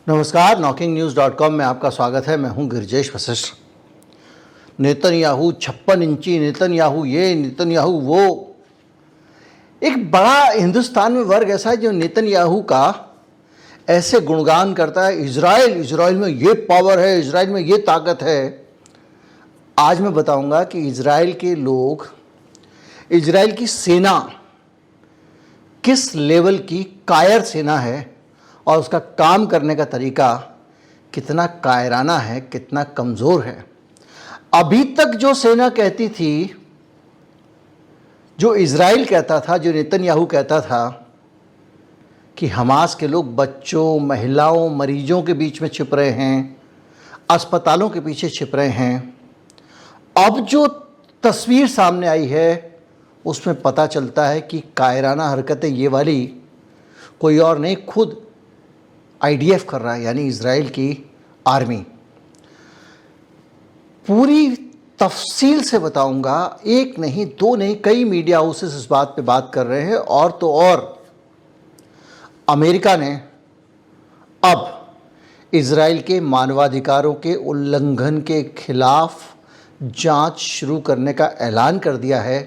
नमस्कार, NockingNews.com में आपका स्वागत है। मैं हूं गिरिजेश वशिष्ठ। नेतन्याहू 56 इंची, नेतन्याहू ये, नेतन्याहू वो। एक बड़ा हिंदुस्तान में वर्ग ऐसा है जो नेतन्याहू का ऐसे गुणगान करता है। इजराइल में ये पावर है, इजराइल में ये ताकत है। आज मैं बताऊंगा कि इजराइल के लोग, इजराइल की सेना किस लेवल की कायर सेना है और उसका काम करने का तरीका कितना कायराना है, कितना कमज़ोर है। अभी तक जो सेना कहती थी, जो इजराइल कहता था, जो नेतन्याहू कहता था कि हमास के लोग बच्चों, महिलाओं, मरीजों के बीच में छिप रहे हैं, अस्पतालों के पीछे छिप रहे हैं, अब जो तस्वीर सामने आई है उसमें पता चलता है कि कायराना हरकतें ये वाली कोई और नहीं, खुद IDF कर रहा है, यानी इजराइल की आर्मी। पूरी तफसील से बताऊंगा, एक नहीं, दो नहीं, कई मीडिया हाउसेस इस बात पे बात कर रहे हैं। और तो और अमेरिका ने अब इजराइल के मानवाधिकारों के उल्लंघन के खिलाफ जांच शुरू करने का ऐलान कर दिया है।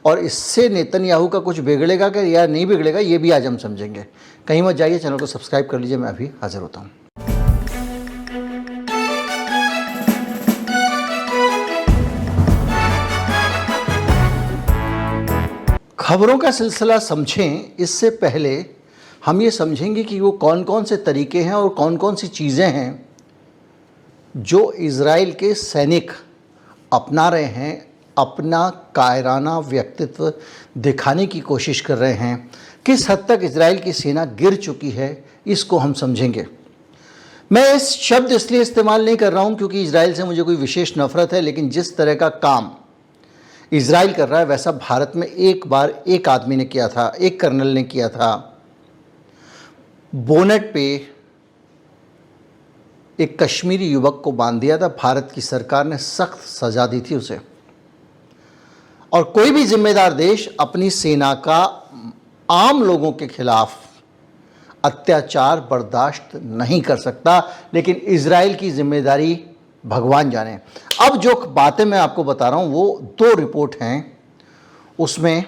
और इससे नेतन्याहू का कुछ बिगड़ेगा क्या या नहीं बिगड़ेगा, ये भी आज हम समझेंगे। कहीं मत जाइए, चैनल को सब्सक्राइब कर लीजिए। मैं अभी हाजिर होता हूँ। खबरों का सिलसिला समझें इससे पहले हम ये समझेंगे कि वो कौन कौन से तरीके हैं और कौन कौन सी चीज़ें हैं जो इजराइल के सैनिक अपना रहे हैं, अपना कायराना व्यक्तित्व दिखाने की कोशिश कर रहे हैं। किस हद तक इजराइल की सेना गिर चुकी है, इसको हम समझेंगे। मैं इस शब्द इसलिए इस्तेमाल नहीं कर रहा हूं क्योंकि इजराइल से मुझे कोई विशेष नफरत है, लेकिन जिस तरह का काम इजराइल कर रहा है वैसा भारत में एक बार एक आदमी ने किया था, एक कर्नल ने किया था। बोनेट पे एक कश्मीरी युवक को बांध दिया था। भारत की सरकार ने सख्त सजा दी थी उसे। और कोई भी जिम्मेदार देश अपनी सेना का आम लोगों के खिलाफ अत्याचार बर्दाश्त नहीं कर सकता, लेकिन इजराइल की जिम्मेदारी भगवान जाने। अब जो बातें मैं आपको बता रहा हूं वो दो रिपोर्ट हैं। उसमें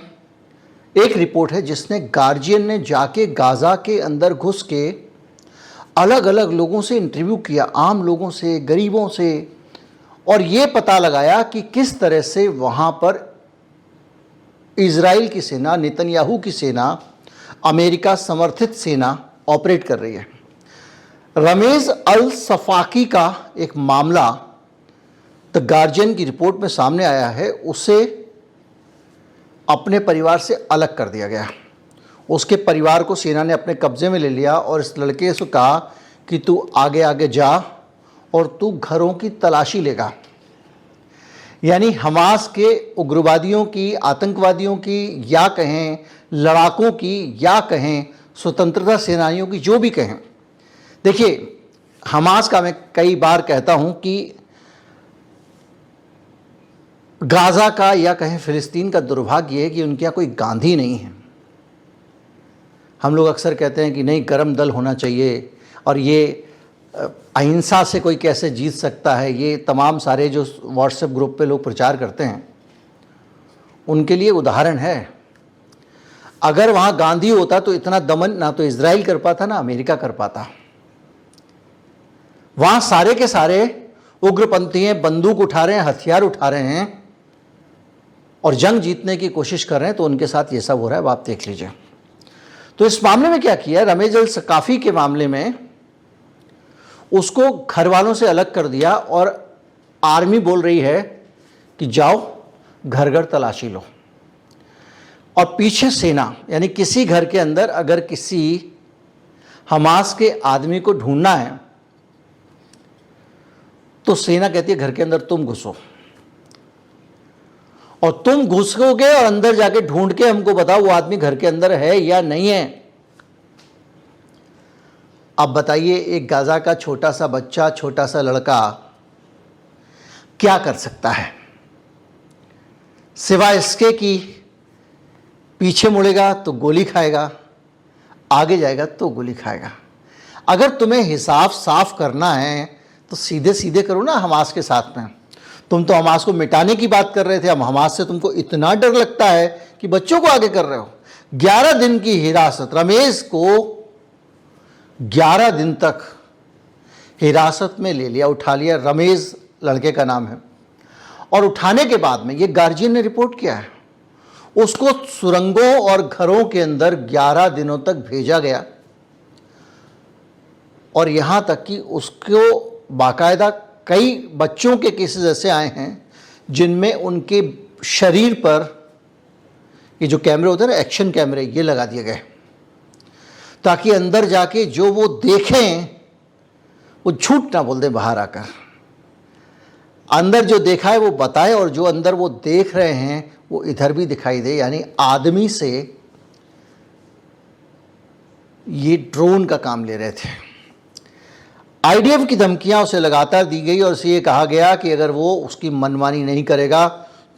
एक रिपोर्ट है जिसने गार्जियन ने जाके गाज़ा के अंदर घुस के अलग अलग लोगों से इंटरव्यू किया, आम लोगों से, गरीबों से, और ये पता लगाया कि किस तरह से वहाँ पर इजराइल की सेना, नेतन्याहू की सेना, अमेरिका समर्थित सेना ऑपरेट कर रही है। रमेज अल सफाकी का एक मामला द गार्जियन की रिपोर्ट में सामने आया है। उसे अपने परिवार से अलग कर दिया गया। उसके परिवार को सेना ने अपने कब्जे में ले लिया और इस लड़के से कहा कि तू आगे आगे जा और तू घरों की तलाशी लेगा। यानी हमास के उग्रवादियों की, आतंकवादियों की, या कहें लड़ाकों की, या कहें स्वतंत्रता सेनानियों की, जो भी कहें। देखिए, हमास का मैं कई बार कहता हूं कि गाज़ा का या कहें फिलिस्तीन का दुर्भाग्य है कि उनके यहाँ कोई गांधी नहीं है। हम लोग अक्सर कहते हैं कि नहीं, गर्म दल होना चाहिए और ये अहिंसा से कोई कैसे जीत सकता है। ये तमाम सारे जो व्हाट्सएप ग्रुप पे लोग प्रचार करते हैं उनके लिए उदाहरण है। अगर वहाँ गांधी होता तो इतना दमन ना तो इजराइल कर पाता ना अमेरिका कर पाता। वहाँ सारे के सारे उग्रपंथी हैं, बंदूक उठा रहे हैं, हथियार उठा रहे हैं और जंग जीतने की कोशिश कर रहे हैं, तो उनके साथ ये सब हो रहा है। आप देख लीजिए। तो इस मामले में क्या किया, रमेज अल सकाफी के मामले में उसको घर वालों से अलग कर दिया और आर्मी बोल रही है कि जाओ घर घर तलाशी लो। और पीछे सेना, यानी किसी घर के अंदर अगर किसी हमास के आदमी को ढूंढना है तो सेना कहती है घर के अंदर तुम घुसो और तुम घुसोगे और अंदर जाके ढूंढ के हमको बताओ वो आदमी घर के अंदर है या नहीं है। अब बताइए, एक गाज़ा का छोटा सा बच्चा, छोटा सा लड़का क्या कर सकता है सिवाय इसके कि पीछे मुड़ेगा तो गोली खाएगा, आगे जाएगा तो गोली खाएगा। अगर तुम्हें हिसाब साफ करना है तो सीधे सीधे करो ना हमास के साथ में। तुम तो हमास को मिटाने की बात कर रहे थे, अब हमास से तुमको इतना डर लगता है कि बच्चों को आगे कर रहे हो। 11 दिन की हिरासत, रमेश को 11 दिन तक हिरासत में ले लिया, उठा लिया। रमेश लड़के का नाम है। और उठाने के बाद में ये गार्जियन ने रिपोर्ट किया है, उसको सुरंगों और घरों के अंदर 11 दिनों तक भेजा गया। और यहां तक कि उसको बाकायदा कई बच्चों के केसेस ऐसे आए हैं जिनमें उनके शरीर पर ये जो कैमरे होते हैं ना, एक्शन कैमरे, ये लगा दिए गए ताकि अंदर जाके जो वो देखें वो झूठ ना बोल दे, बाहर आकर अंदर जो देखा है वो बताए, और जो अंदर वो देख रहे हैं वो इधर भी दिखाई दे। यानी आदमी से ये ड्रोन का काम ले रहे थे। आईडीएफ की धमकियां उसे लगातार दी गई और उसे ये कहा गया कि अगर वो उसकी मनमानी नहीं करेगा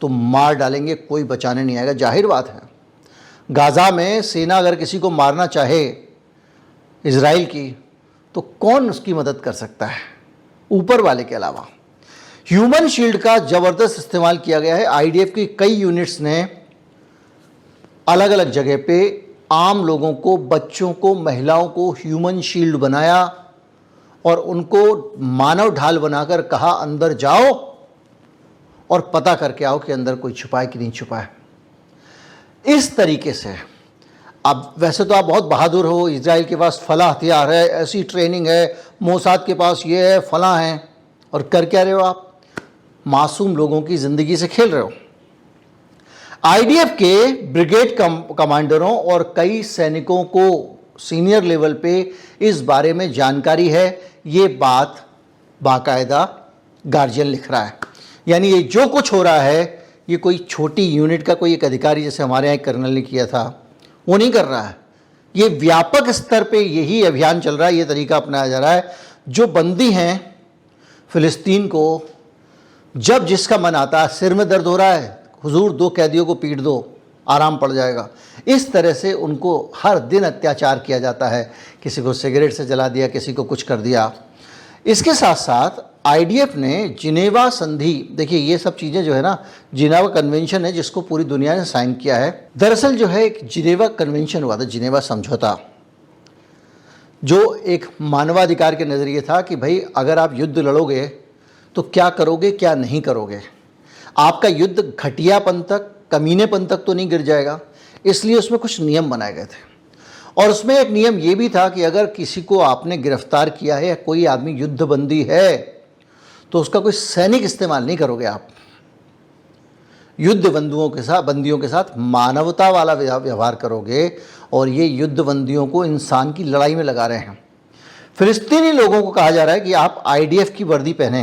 तो मार डालेंगे, कोई बचाने नहीं आएगा। जाहिर बात है, गाज़ा में सेना अगर किसी को मारना चाहे इजराइल की, तो कौन उसकी मदद कर सकता है ऊपर वाले के अलावा। ह्यूमन शील्ड का ज़बरदस्त इस्तेमाल किया गया है। आईडीएफ की कई यूनिट्स ने अलग अलग जगह पे आम लोगों को, बच्चों को, महिलाओं को ह्यूमन शील्ड बनाया और उनको मानव ढाल बनाकर कहा अंदर जाओ और पता करके आओ कि अंदर कोई छुपा है कि नहीं छुपा है। इस तरीके से अब वैसे तो आप बहुत बहादुर हो, इजराइल के पास फला हथियार है, ऐसी ट्रेनिंग है, मोसाद के पास ये है, फला है, और कर क्या रहे हो आप? मासूम लोगों की ज़िंदगी से खेल रहे हो। आईडीएफ के ब्रिगेड कमांडरों और कई सैनिकों को सीनियर लेवल पे इस बारे में जानकारी है। ये बात बाकायदा गार्जियन लिख रहा है। यानी ये जो कुछ हो रहा है ये कोई छोटी यूनिट का कोई एक अधिकारी जैसे हमारे यहाँ कर्नल ने किया था वो नहीं कर रहा है। ये व्यापक स्तर पे यही अभियान चल रहा है, ये तरीका अपनाया जा रहा है। जो बंदी हैं फ़िलिस्तीन को, जब जिसका मन आता है, सिर में दर्द हो रहा है, हुजूर 2 कैदियों को पीट दो, आराम पड़ जाएगा। इस तरह से उनको हर दिन अत्याचार किया जाता है। किसी को सिगरेट से जला दिया, किसी को कुछ कर दिया। इसके साथ साथ आईडीएफ ने जिनेवा संधि, देखिए ये सब चीज़ें जो है ना, जिनेवा कन्वेंशन है जिसको पूरी दुनिया ने साइन किया है। दरअसल जो है एक जिनेवा कन्वेंशन हुआ था, जिनेवा समझौता, जो एक मानवाधिकार के नज़रिए था कि भाई अगर आप युद्ध लड़ोगे तो क्या करोगे, क्या नहीं करोगे। आपका युद्ध घटियापन तक, कमीनेपन तक तो नहीं गिर जाएगा, इसलिए उसमें कुछ नियम बनाए गए थे। और उसमें एक नियम ये भी था कि अगर किसी को आपने गिरफ्तार किया है या कोई आदमी युद्धबंदी है तो उसका कोई सैनिक इस्तेमाल नहीं करोगे आप। युद्ध बंदियों के साथ मानवता वाला व्यवहार करोगे। और ये युद्ध बंदियों को इंसान की लड़ाई में लगा रहे हैं। फिलिस्तीनी लोगों को कहा जा रहा है कि आप आईडीएफ की वर्दी पहने,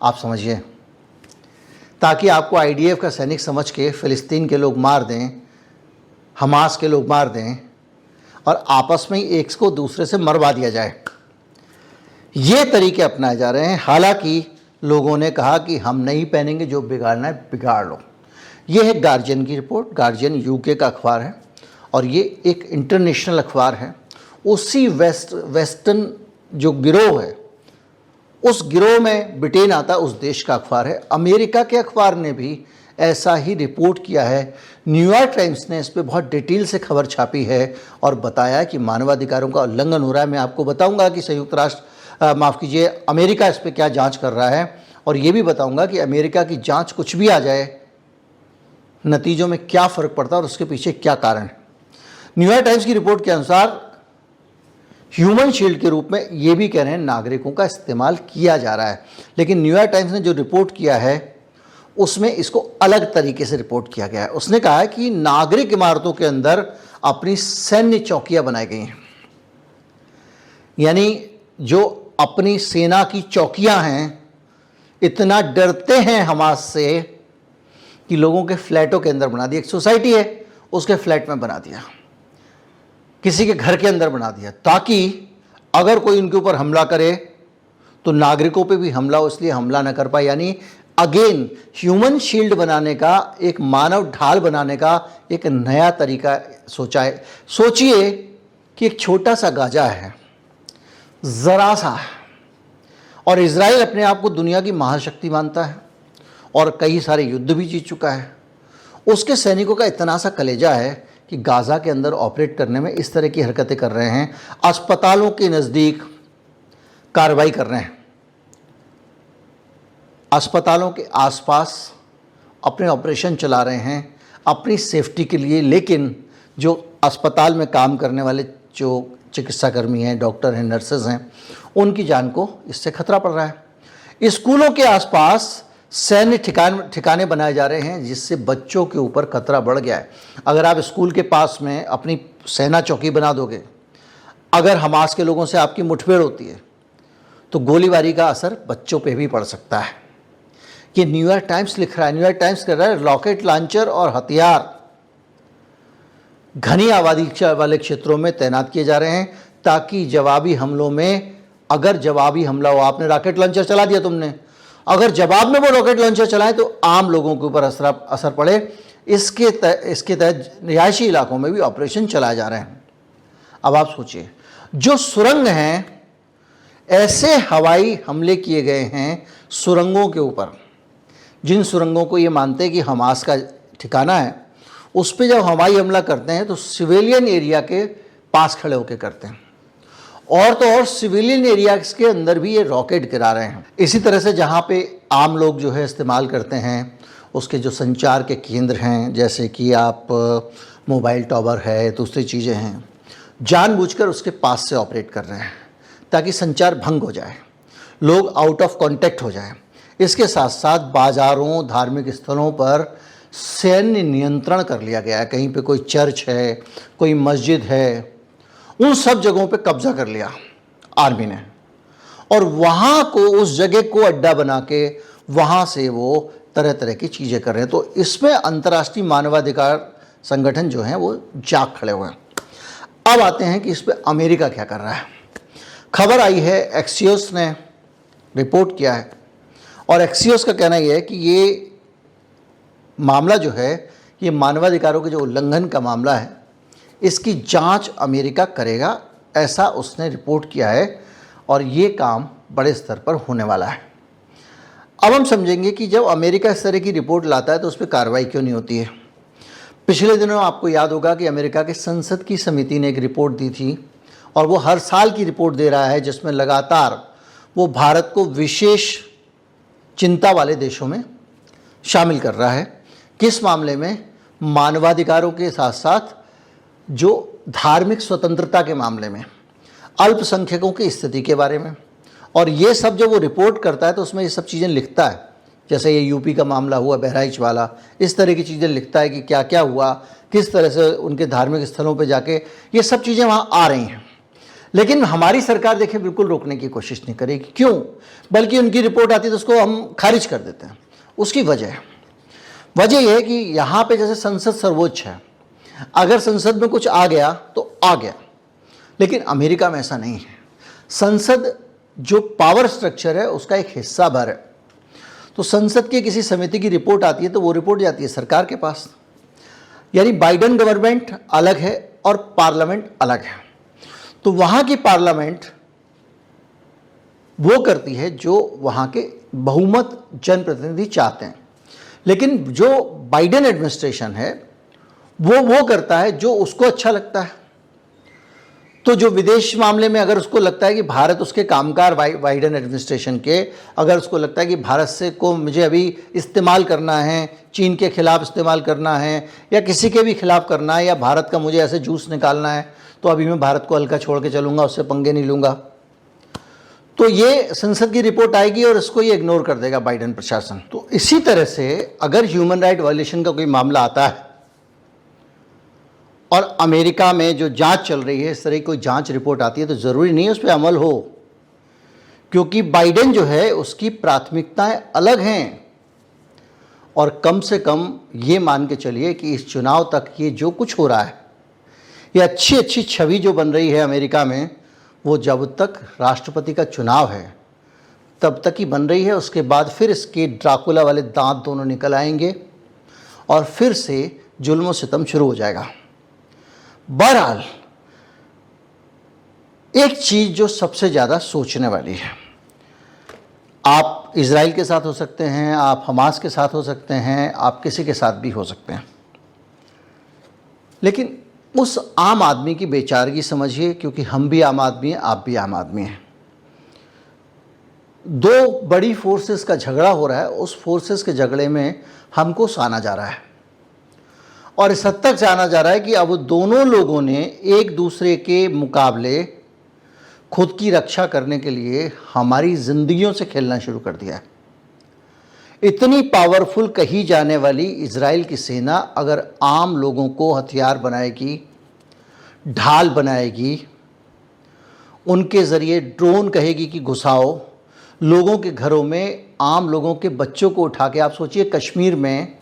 आप समझिए, ताकि आपको आईडीएफ का सैनिक समझ के फ़िलिस्तीन के लोग मार दें, हमास के लोग मार दें और आपस में एक को दूसरे से मरवा दिया जाए। ये तरीके अपनाए जा रहे हैं। हालांकि लोगों ने कहा कि हम नहीं पहनेंगे, जो बिगाड़ना है बिगाड़ लो। ये है गार्जियन की रिपोर्ट। गार्जियन यूके का अखबार है और ये एक इंटरनेशनल अखबार है। उसी वेस्टर्न जो गिरोह है, उस गिरोह में ब्रिटेन आता है, उस देश का अखबार है। अमेरिका के अखबार ने भी ऐसा ही रिपोर्ट किया है। न्यूयॉर्क टाइम्स ने इस पर बहुत डिटेल से खबर छापी है और बताया कि मानवाधिकारों का उल्लंघन हो रहा है। मैं आपको बताऊंगा कि संयुक्त राष्ट्र अमेरिका इस पर क्या जांच कर रहा है, और ये भी बताऊंगा कि अमेरिका की जांच कुछ भी आ जाए, नतीजों में क्या फ़र्क पड़ता है और उसके पीछे क्या कारण है। न्यूयॉर्क टाइम्स की रिपोर्ट के अनुसार ह्यूमन शील्ड के रूप में ये भी कह रहे हैं नागरिकों का इस्तेमाल किया जा रहा है। लेकिन न्यूयॉर्क टाइम्स ने जो रिपोर्ट किया है उसमें इसको अलग तरीके से रिपोर्ट किया गया है। उसने कहा है कि नागरिक इमारतों के अंदर अपनी सैन्य चौकियां बनाई गई हैं। यानी जो अपनी सेना की चौकियां हैं, इतना डरते हैं हमास से कि लोगों के फ्लैटों के अंदर बना दिया। एक सोसाइटी है उसके फ्लैट में बना दिया, किसी के घर के अंदर बना दिया, ताकि अगर कोई उनके ऊपर हमला करे तो नागरिकों पे भी हमला हो, इसलिए हमला न कर पाए। यानी अगेन ह्यूमन शील्ड बनाने का, एक मानव ढाल बनाने का एक नया तरीका सोचा है। सोचिए कि एक छोटा सा गाजा है, ज़रा सा है, और इज़राइल अपने आप को दुनिया की महाशक्ति मानता है और कई सारे युद्ध भी जीत चुका है। उसके सैनिकों का इतना सा कलेजा है कि गाज़ा के अंदर ऑपरेट करने में इस तरह की हरकतें कर रहे हैं, अस्पतालों के नज़दीक कार्रवाई कर रहे हैं, अस्पतालों के आसपास अपने ऑपरेशन चला रहे हैं अपनी सेफ्टी के लिए। लेकिन जो अस्पताल में काम करने वाले जो चिकित्साकर्मी हैं, डॉक्टर हैं, नर्सेज हैं, उनकी जान को इससे खतरा पड़ रहा है। स्कूलों के आसपास सैन्य ठिकाने बनाए जा रहे हैं जिससे बच्चों के ऊपर खतरा बढ़ गया है। अगर आप स्कूल के पास में अपनी सेना चौकी बना दोगे, अगर हमास के लोगों से आपकी मुठभेड़ होती है तो गोलीबारी का असर बच्चों पे भी पड़ सकता है। ये न्यूयॉर्क टाइम्स लिख रहा है, न्यूयॉर्क टाइम्स कह रहा है रॉकेट लॉन्चर और हथियार घनी आबादी वाले क्षेत्रों में तैनात किए जा रहे हैं ताकि जवाबी हमलों में, अगर जवाबी हमला हो, आपने रॉकेट लॉन्चर चला दिया तुमने, अगर जवाब में वो रॉकेट लॉन्चर चलाएं तो आम लोगों के ऊपर असर पड़े। इसके तहत रिहायशी इलाकों में भी ऑपरेशन चलाए जा रहे हैं। अब आप सोचिए, जो सुरंग हैं, ऐसे हवाई हमले किए गए हैं सुरंगों के ऊपर, जिन सुरंगों को ये मानते हैं कि हमास का ठिकाना है, उस पर जब हवाई हमला करते हैं तो सिविलियन एरिया के पास खड़े होकर करते हैं, और तो और सिविलियन एरियाज के अंदर भी ये रॉकेट गिरा रहे हैं। इसी तरह से जहाँ पे आम लोग जो है इस्तेमाल करते हैं, उसके जो संचार के केंद्र हैं, जैसे कि आप मोबाइल टावर है, दूसरी चीज़ें हैं, जानबूझकर उसके पास से ऑपरेट कर रहे हैं ताकि संचार भंग हो जाए, लोग आउट ऑफ कॉन्टैक्ट हो जाए। इसके साथ साथ बाज़ारों, धार्मिक स्थलों पर सैन्य नियंत्रण कर लिया गया है। कहीं पे कोई चर्च है, कोई मस्जिद है, उन सब जगहों पे कब्जा कर लिया आर्मी ने, और वहाँ को, उस जगह को अड्डा बना के वहाँ से वो तरह तरह की चीज़ें कर रहे हैं। तो इसमें अंतर्राष्ट्रीय मानवाधिकार संगठन जो हैं वो जाग खड़े हुए हैं। अब आते हैं कि इस पर अमेरिका क्या कर रहा है। खबर आई है, एक्सियोस ने रिपोर्ट किया है, और एक्सियोस का कहना यह है कि ये मामला जो है, ये मानवाधिकारों के जो उल्लंघन का मामला है, इसकी जांच अमेरिका करेगा, ऐसा उसने रिपोर्ट किया है, और ये काम बड़े स्तर पर होने वाला है। अब हम समझेंगे कि जब अमेरिका इस तरह की रिपोर्ट लाता है तो उस पर कार्रवाई क्यों नहीं होती है। पिछले दिनों आपको याद होगा कि अमेरिका के संसद की समिति ने एक रिपोर्ट दी थी, और वो हर साल की रिपोर्ट दे रहा है जिसमें लगातार वो भारत को विशेष चिंता वाले देशों में शामिल कर रहा है। किस मामले में? मानवाधिकारों के साथ साथ जो धार्मिक स्वतंत्रता के मामले में, अल्पसंख्यकों की स्थिति के बारे में। और ये सब जब वो रिपोर्ट करता है तो उसमें ये सब चीज़ें लिखता है, जैसे ये यूपी का मामला हुआ, बहराइच वाला, इस तरह की चीज़ें लिखता है कि क्या क्या हुआ, किस तरह से उनके धार्मिक स्थलों पे जाके ये सब चीज़ें वहाँ आ रही हैं। लेकिन हमारी सरकार देखिए बिल्कुल रोकने की कोशिश नहीं करेगी। क्यों? बल्कि उनकी रिपोर्ट आती है तो उसको हम खारिज कर देते हैं। उसकी वजह यह है कि यहाँ पे जैसे संसद सर्वोच्च है, अगर संसद में कुछ आ गया तो आ गया, लेकिन अमेरिका में ऐसा नहीं है। संसद जो पावर स्ट्रक्चर है उसका एक हिस्सा भर है। तो संसद की किसी समिति की रिपोर्ट आती है तो वो रिपोर्ट जाती है सरकार के पास। यानी बाइडेन गवर्नमेंट अलग है और पार्लियामेंट अलग है। तो वहाँ की पार्लियामेंट वो करती है जो वहाँ के बहुमत जनप्रतिनिधि चाहते हैं, लेकिन जो बाइडेन एडमिनिस्ट्रेशन है वो करता है जो उसको अच्छा लगता है। तो जो विदेश मामले में अगर उसको लगता है कि भारत उसके कामकाज बाइडेन एडमिनिस्ट्रेशन के, अगर उसको लगता है कि भारत से को मुझे अभी इस्तेमाल करना है, चीन के खिलाफ इस्तेमाल करना है या किसी के भी खिलाफ करना है, या भारत का मुझे ऐसे जूस निकालना है, तो अभी मैं भारत को हल्का छोड़ के चलूँगा, उससे पंगे नहीं लूँगा। तो ये संसद की रिपोर्ट आएगी और इसको ये इग्नोर कर देगा बाइडेन प्रशासन। तो इसी तरह से अगर ह्यूमन राइट वायलेशन का कोई मामला आता है और अमेरिका में जो जांच चल रही है, इस तरह की कोई जांच रिपोर्ट आती है, तो ज़रूरी नहीं है उस पर अमल हो, क्योंकि बाइडेन जो है उसकी प्राथमिकताएं अलग हैं। और कम से कम ये मान के चलिए कि इस चुनाव तक ये जो कुछ हो रहा है, ये अच्छी अच्छी छवि जो बन रही है अमेरिका में, वो जब तक राष्ट्रपति का चुनाव है तब तक ही बन रही है। उसके बाद फिर इसके ड्राकुला वाले दांत दोनों निकल आएंगे और फिर से जुल्म सितम शुरू हो जाएगा। बहरहाल एक चीज़ जो सबसे ज़्यादा सोचने वाली है, आप इजराइल के साथ हो सकते हैं, आप हमास के साथ हो सकते हैं, आप किसी के साथ भी हो सकते हैं, लेकिन उस आम आदमी की बेचारगी समझिए, क्योंकि हम भी आम आदमी हैं, आप भी आम आदमी हैं। दो बड़ी फोर्सेस का झगड़ा हो रहा है, उस फोर्सेस के झगड़े में हमको साना जा रहा है और इस हद तक जाना जा रहा है कि अब दोनों लोगों ने एक दूसरे के मुकाबले खुद की रक्षा करने के लिए हमारी जिंदगियों से खेलना शुरू कर दिया है। इतनी पावरफुल कही जाने वाली इजराइल की सेना अगर आम लोगों को हथियार बनाएगी, ढाल बनाएगी, उनके ज़रिए ड्रोन कहेगी कि घुसाओ, लोगों के घरों में आम लोगों के बच्चों को उठा के, आप सोचिए कश्मीर में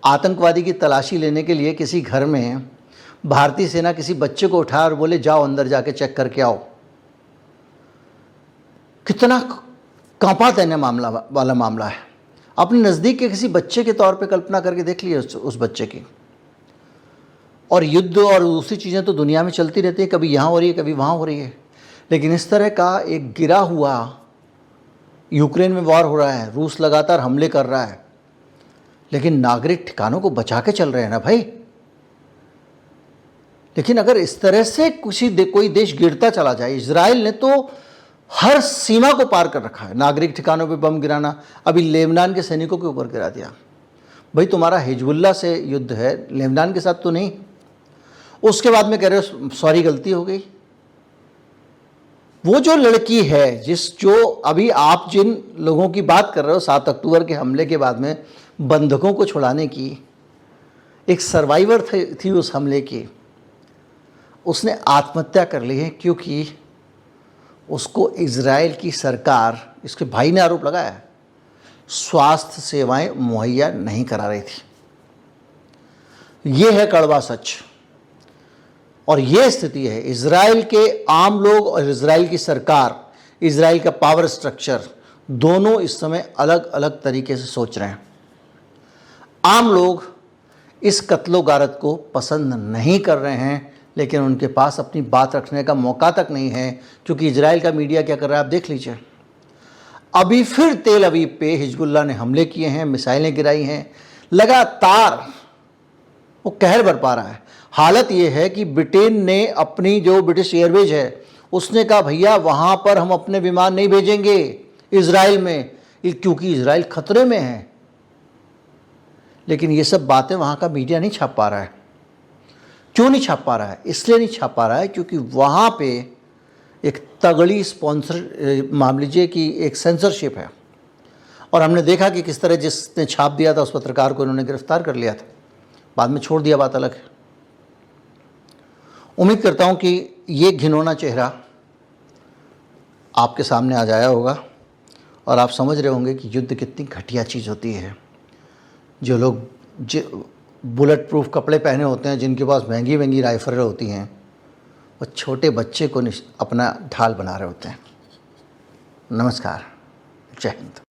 आतंकवादी की तलाशी लेने के लिए किसी घर में भारतीय सेना किसी बच्चे को उठा और बोले जाओ अंदर जाके चेक करके आओ, कितना कांपा देने वाला मामला है। अपने नज़दीक के किसी बच्चे के तौर पे कल्पना करके देख लिए उस बच्चे की। और युद्ध और दूसरी चीज़ें तो दुनिया में चलती रहती हैं, कभी यहाँ हो रही है, कभी वहाँ हो रही है, लेकिन इस तरह का एक गिरा हुआ, यूक्रेन में वॉर हो रहा है, रूस लगातार हमले कर रहा है, लेकिन नागरिक ठिकानों को बचा के चल रहे हैं ना भाई। लेकिन अगर इस तरह से कोई देश गिरता चला जाए, इजराइल ने तो हर सीमा को पार कर रखा है, नागरिक ठिकानों पे बम गिराना, अभी लेबनान के सैनिकों के ऊपर गिरा दिया। भाई तुम्हारा हिजबुल्लाह से युद्ध है, लेबनान के साथ तो नहीं। उसके बाद में कह रहे हो सॉरी गलती हो गई। वो जो लड़की है जो अभी आप जिन लोगों की बात कर रहे हो, 7 अक्टूबर के हमले के बाद में बंधकों को छुड़ाने की, एक सर्वाइवर थी उस हमले की, उसने आत्महत्या कर ली है क्योंकि उसको इजराइल की सरकार, इसके भाई ने आरोप लगाया है, स्वास्थ्य सेवाएं मुहैया नहीं करा रही थी। ये है कड़वा सच और ये स्थिति है। इजराइल के आम लोग और इजराइल की सरकार, इजराइल का पावर स्ट्रक्चर, दोनों इस समय अलग अलग तरीके से सोच रहे हैं। आम लोग इस कत्लो गारत को पसंद नहीं कर रहे हैं, लेकिन उनके पास अपनी बात रखने का मौका तक नहीं है, क्योंकि इजराइल का मीडिया क्या कर रहा है आप देख लीजिए। अभी फिर तेल अवीव पे हिजबुल्लाह ने हमले किए हैं, मिसाइलें गिराई हैं, लगातार वो कहर बरपा रहा है। हालत ये है कि ब्रिटेन ने अपनी जो ब्रिटिश एयरवेज है उसने कहा भैया वहाँ पर हम अपने विमान नहीं भेजेंगे इजराइल में, क्योंकि इजराइल खतरे में है। लेकिन ये सब बातें वहाँ का मीडिया नहीं छाप पा रहा है। क्यों नहीं छाप पा रहा है? इसलिए नहीं छाप पा रहा है क्योंकि वहाँ पे एक तगड़ी स्पॉन्सर, मान लीजिए कि एक सेंसरशिप है, और हमने देखा कि किस तरह जिसने छाप दिया था उस पत्रकार को इन्होंने गिरफ्तार कर लिया था, बाद में छोड़ दिया, बात अलग है। उम्मीद करता हूँ कि ये घिनौना चेहरा आपके सामने आ जाया होगा और आप समझ रहे होंगे कि युद्ध कितनी घटिया चीज़ होती है। जो लोग बुलेट प्रूफ कपड़े पहने होते हैं, जिनके पास महंगी महंगी राइफलें होती हैं, वो छोटे बच्चे को अपना ढाल बना रहे होते हैं। नमस्कार, जय हिंद।